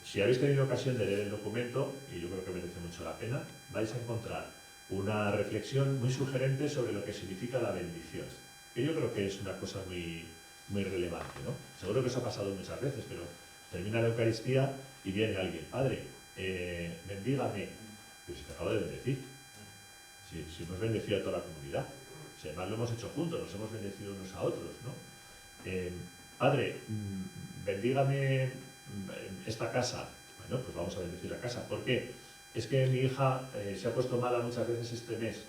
si habéis tenido ocasión de leer el documento, y yo creo que merece mucho la pena, vais a encontrar una reflexión muy sugerente sobre lo que significa la bendición, que yo creo que es una cosa muy relevante, ¿no? Seguro que eso ha pasado muchas veces, pero termina la Eucaristía y viene alguien, Padre, bendígame. Pues si te acabo de bendecir, si hemos bendecido a toda la comunidad, si además lo hemos hecho juntos, nos hemos bendecido unos a otros, ¿no? Padre, bendígame esta casa. Bueno, pues vamos a bendecir la casa. ¿Por qué? Es que mi hija se ha puesto mala muchas veces este mes.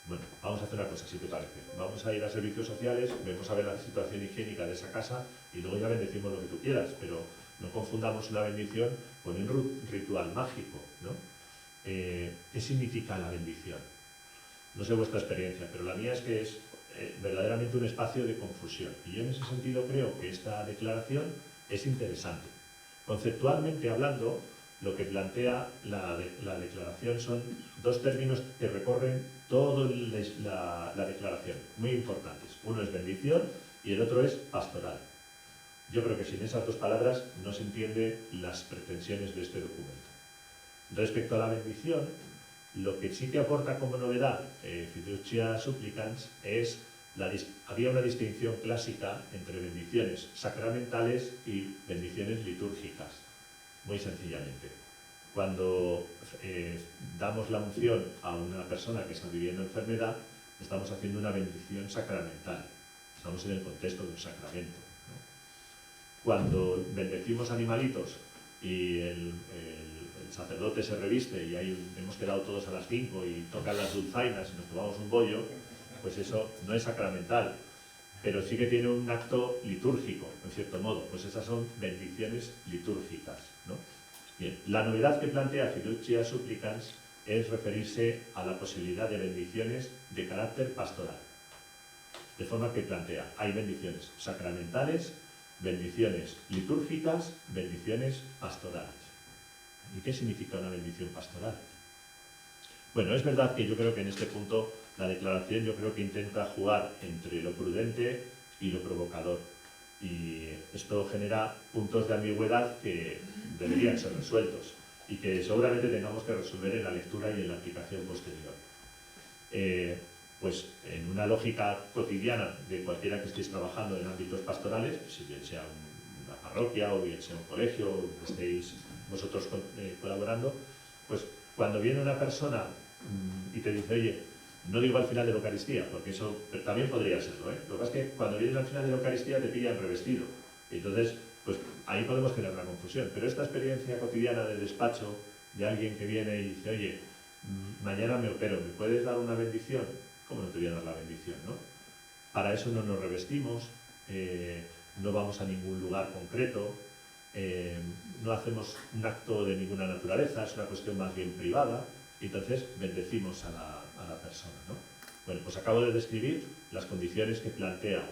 Bueno, vamos a hacer una cosa, si te parece. Vamos a ir a servicios sociales, vamos a ver la situación higiénica de esa casa y luego ya bendecimos lo que tú quieras, pero no confundamos una bendición con un ritual mágico, ¿no? ¿Qué significa la bendición? No sé vuestra experiencia, pero la mía es que es verdaderamente un espacio de confusión. Y yo en ese sentido creo que esta declaración es interesante. Conceptualmente hablando, lo que plantea la declaración son dos términos que recorren toda la declaración, muy importantes. Uno es bendición y el otro es pastoral. Yo creo que sin esas dos palabras no se entiende las pretensiones de este documento. Respecto a la bendición, lo que sí que aporta como novedad Fiducia Supplicans es había una distinción clásica entre bendiciones sacramentales y bendiciones litúrgicas, muy sencillamente. Cuando damos la unción a una persona que está viviendo enfermedad, estamos haciendo una bendición sacramental, estamos en el contexto de un sacramento, ¿no? Cuando bendecimos animalitos y el sacerdote se reviste y hemos quedado todos a las 5 y tocan las dulzainas y nos tomamos un bollo, pues eso no es sacramental, pero sí que tiene un acto litúrgico, en cierto modo, pues esas son bendiciones litúrgicas, ¿no? Bien, la novedad que plantea Fiducia Supplicans es referirse a la posibilidad de bendiciones de carácter pastoral. De forma que plantea, hay bendiciones sacramentales, bendiciones litúrgicas, bendiciones pastorales. ¿Y qué significa una bendición pastoral? Bueno, es verdad que yo creo que en este punto la declaración yo creo que intenta jugar entre lo prudente y lo provocador. Y esto genera puntos de ambigüedad que deberían ser resueltos y que seguramente tengamos que resolver en la lectura y en la aplicación posterior. Pues en una lógica cotidiana de cualquiera que estéis trabajando en ámbitos pastorales, si bien sea una parroquia o bien sea un colegio, o estéis vosotros colaborando, pues cuando viene una persona y te dice, oye, no digo al final de la Eucaristía, porque eso también podría serlo, ¿eh? Lo que pasa es que cuando vienes al final de la Eucaristía te pillan revestido. Y entonces, pues ahí podemos generar una confusión. Pero esta experiencia cotidiana de despacho de alguien que viene y dice, oye, mañana me opero, ¿me puedes dar una bendición? ¿Cómo no te voy a dar la bendición, no? Para eso no nos revestimos, no vamos a ningún lugar concreto, no hacemos un acto de ninguna naturaleza, es una cuestión más bien privada, y entonces bendecimos a la persona, ¿no? Bueno, pues acabo de describir las condiciones que plantea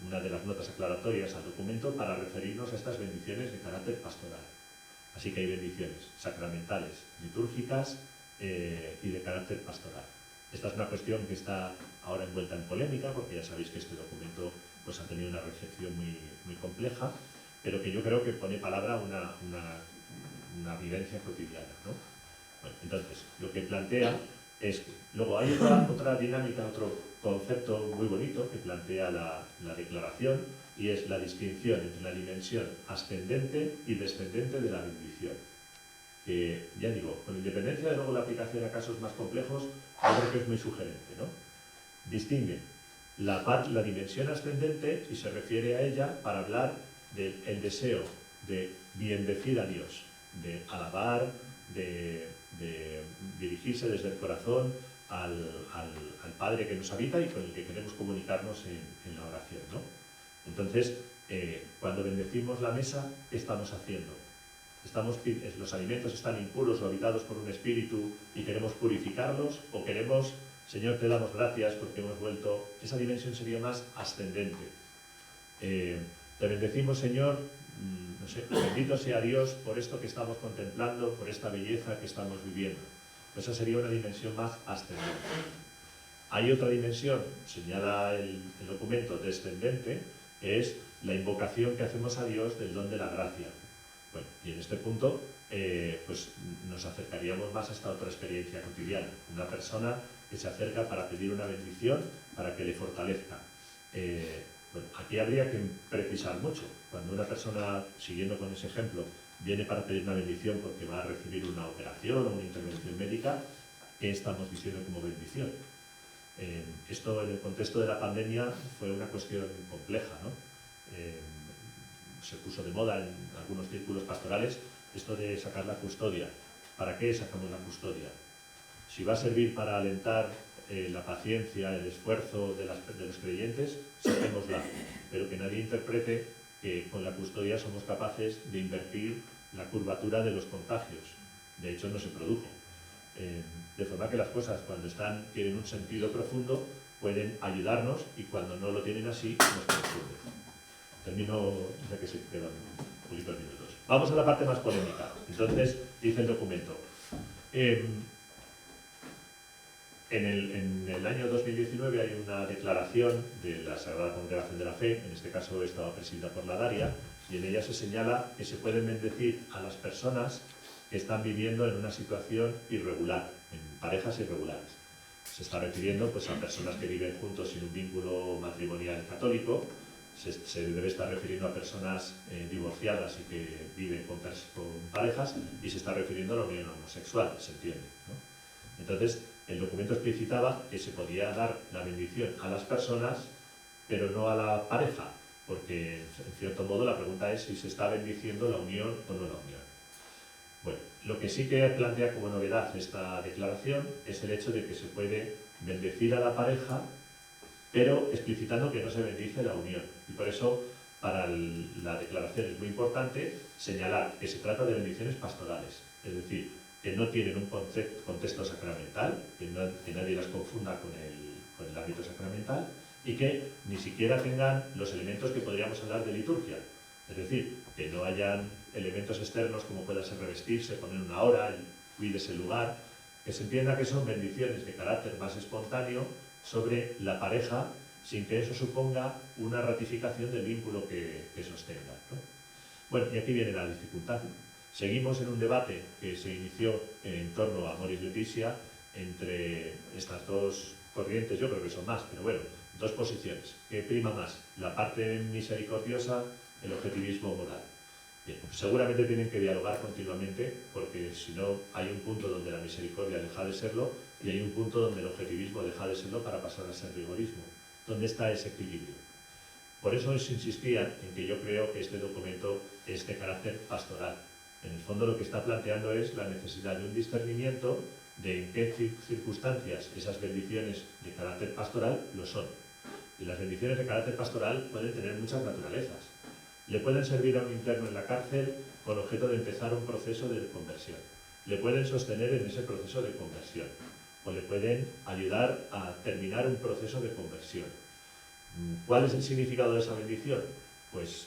una de las notas aclaratorias al documento para referirnos a estas bendiciones de carácter pastoral. Así que hay bendiciones sacramentales, litúrgicas y de carácter pastoral. Esta es una cuestión que está ahora envuelta en polémica, porque ya sabéis que este documento pues, ha tenido una recepción muy compleja, pero que yo creo que pone palabra a una vivencia cotidiana, ¿no? Bueno, entonces, lo que plantea es que luego hay otra dinámica, otro concepto muy bonito que plantea la declaración, y es la distinción entre la dimensión ascendente y descendente de la bendición. Que, ya digo, con independencia de luego la aplicación a casos más complejos, yo creo que es muy sugerente, ¿no? Distingue la dimensión ascendente y se refiere a ella para hablar del deseo de bendecir a Dios, de alabar, de dirigirse desde el corazón al Padre que nos habita y con el que queremos comunicarnos en la oración, ¿no? Entonces, cuando bendecimos la mesa, ¿qué estamos haciendo? Los alimentos están impuros o habitados por un espíritu y queremos purificarlos, o queremos, Señor, te damos gracias porque hemos vuelto. Esa dimensión sería más ascendente. Te bendecimos, Señor, no sé, bendito sea Dios por esto que estamos contemplando, por esta belleza que estamos viviendo. Esa sería una dimensión más ascendente. Hay otra dimensión, señala el documento, descendente, que es la invocación que hacemos a Dios del don de la gracia. Bueno, y en este punto pues nos acercaríamos más a esta otra experiencia cotidiana. Una persona que se acerca para pedir una bendición, para que le fortalezca. Bueno, aquí habría que precisar mucho. Cuando una persona, siguiendo con ese ejemplo, viene para pedir una bendición porque va a recibir una operación o una intervención médica, ¿qué estamos diciendo como bendición? Esto en el contexto de la pandemia fue una cuestión compleja, ¿no? Se puso de moda en algunos círculos pastorales esto de sacar la custodia. ¿Para qué sacamos la custodia? Si va a servir para alentar la paciencia, el esfuerzo de los creyentes, saquémosla, pero que nadie interprete que con la custodia somos capaces de invertir la curvatura de los contagios. De hecho, no se produjo. De forma que las cosas, cuando tienen un sentido profundo, pueden ayudarnos, y cuando no lo tienen así, nos confunden. Termino, ya que se quedan un poquito de minutos. Vamos a la parte más polémica. Entonces, dice el documento. En el año 2019 hay una declaración de la Sagrada Congregación de la Fe, en este caso estaba presidida por la Daria, y en ella se señala que se pueden bendecir a las personas que están viviendo en una situación irregular, en parejas irregulares. Se está refiriendo pues, a personas que viven juntos sin un vínculo matrimonial católico, se debe estar refiriendo a personas divorciadas y que viven con parejas, y se está refiriendo a la unión homosexual, se entiende, ¿no? Entonces, el documento explicitaba que se podía dar la bendición a las personas, pero no a la pareja, porque en cierto modo la pregunta es si se está bendiciendo la unión o no la unión. Bueno, Lo que sí que plantea como novedad esta declaración es el hecho de que se puede bendecir a la pareja, pero explicitando que no se bendice la unión. Y por eso, para la declaración es muy importante señalar que se trata de bendiciones pastorales, es decir, que no tienen un contexto sacramental, que nadie las confunda con el ámbito sacramental, y que ni siquiera tengan los elementos que podríamos hablar de liturgia. Es decir, que no hayan elementos externos como pueda ser revestirse, poner una hora, cuídese el lugar, que se entienda que son bendiciones de carácter más espontáneo sobre la pareja, sin que eso suponga una ratificación del vínculo que sostenga, ¿no? Bueno, y aquí viene la dificultad. Seguimos en un debate que se inició en torno a Amoris Laetitia entre estas dos corrientes, yo creo que son más, pero bueno, dos posiciones. ¿Qué prima más? La parte misericordiosa, el objetivismo moral. Bien, seguramente tienen que dialogar continuamente, porque si no hay un punto donde la misericordia deja de serlo y hay un punto donde el objetivismo deja de serlo para pasar a ser rigorismo. ¿Dónde está ese equilibrio? Por eso os insistía en que yo creo que este documento es de carácter pastoral. En el fondo lo que está planteando es la necesidad de un discernimiento de en qué circunstancias esas bendiciones de carácter pastoral lo son. Y las bendiciones de carácter pastoral pueden tener muchas naturalezas. Le pueden servir a un interno en la cárcel con objeto de empezar un proceso de conversión. Le pueden sostener en ese proceso de conversión. O le pueden ayudar a terminar un proceso de conversión. ¿Cuál es el significado de esa bendición? Pues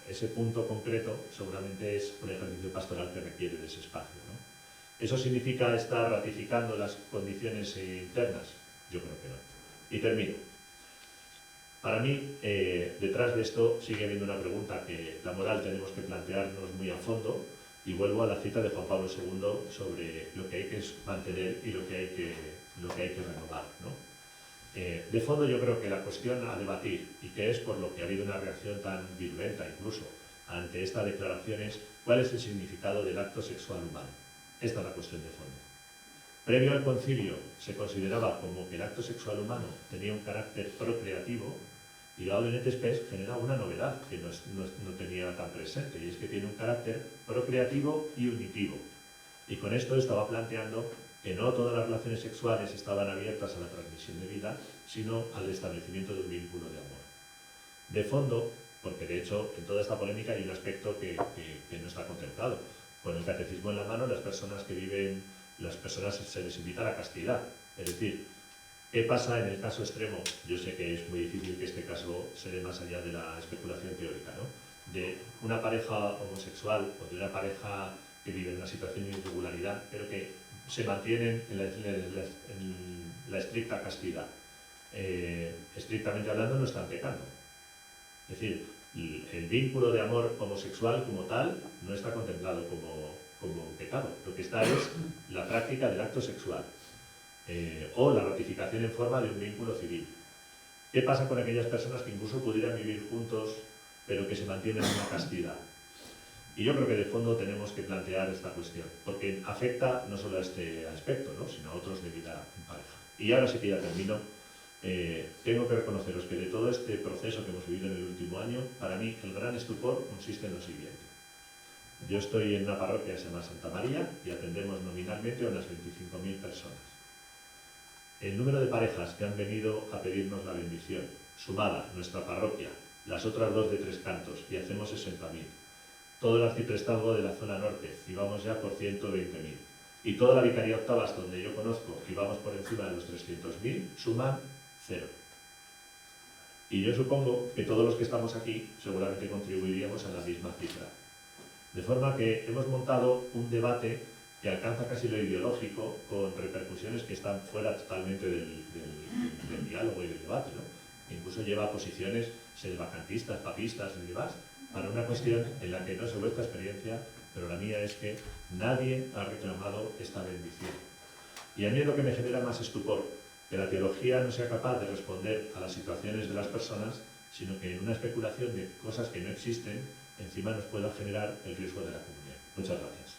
ese punto concreto seguramente es un ejercicio pastoral que requiere de ese espacio, ¿no? ¿Eso significa estar ratificando las condiciones internas? Yo creo que no. Y termino. Para mí, detrás de esto sigue habiendo una pregunta que la moral tenemos que plantearnos muy a fondo, y vuelvo a la cita de Juan Pablo II sobre lo que hay que mantener y lo que hay que renovar, ¿no? De fondo yo creo que la cuestión a debatir, y que es por lo que ha habido una reacción tan virulenta incluso ante esta declaración, es cuál es el significado del acto sexual humano. Esta es la cuestión de fondo. Previo al concilio se consideraba como que el acto sexual humano tenía un carácter procreativo, y Gaudium et Spes genera una novedad que no tenía tan presente, y es que tiene un carácter procreativo y unitivo. Y con esto estaba planteando que no todas las relaciones sexuales estaban abiertas a la transmisión de vida, sino al establecimiento de un vínculo de amor. De fondo, porque de hecho en toda esta polémica hay un aspecto que no está contemplado. Con el catecismo en la mano, las personas se les invita a la castidad. Es decir, ¿qué pasa en el caso extremo? Yo sé que es muy difícil que este caso se dé más allá de la especulación teórica, ¿no? De una pareja homosexual o de una pareja que vive en una situación de irregularidad, pero que se mantienen en la estricta castidad. Estrictamente hablando, no están pecando. Es decir, el vínculo de amor homosexual como tal no está contemplado como pecado. Lo que está es la práctica del acto sexual. O la ratificación en forma de un vínculo civil. ¿Qué pasa con aquellas personas que incluso pudieran vivir juntos, pero que se mantienen en una castidad? Y yo creo que de fondo tenemos que plantear esta cuestión, porque afecta no solo a este aspecto, ¿no?, sino a otros de vida en pareja. Y ahora sí que ya termino. Tengo que reconoceros que de todo este proceso que hemos vivido en el último año, para mí el gran estupor consiste en lo siguiente. Yo estoy en una parroquia que se llama Santa María y atendemos nominalmente a unas 25.000 personas. El número de parejas que han venido a pedirnos la bendición, sumada nuestra parroquia, las otras dos de Tres Cantos, y hacemos 60.000. Todo el arciprestazgo de la zona norte, y vamos ya por 120.000. Y toda la vicaría octava, hasta donde yo conozco, y vamos por encima de los 300.000, suman 0. Y yo supongo que todos los que estamos aquí seguramente contribuiríamos a la misma cifra. De forma que hemos montado un debate que alcanza casi lo ideológico, con repercusiones que están fuera totalmente del diálogo y del debate, ¿no? Incluso lleva a posiciones sedvacantistas, papistas y demás, para una cuestión en la que no sé vuestra experiencia, pero la mía es que nadie ha reclamado esta bendición. Y a mí es lo que me genera más estupor, que la teología no sea capaz de responder a las situaciones de las personas, sino que en una especulación de cosas que no existen, encima nos pueda generar el riesgo de la comunión. Muchas gracias.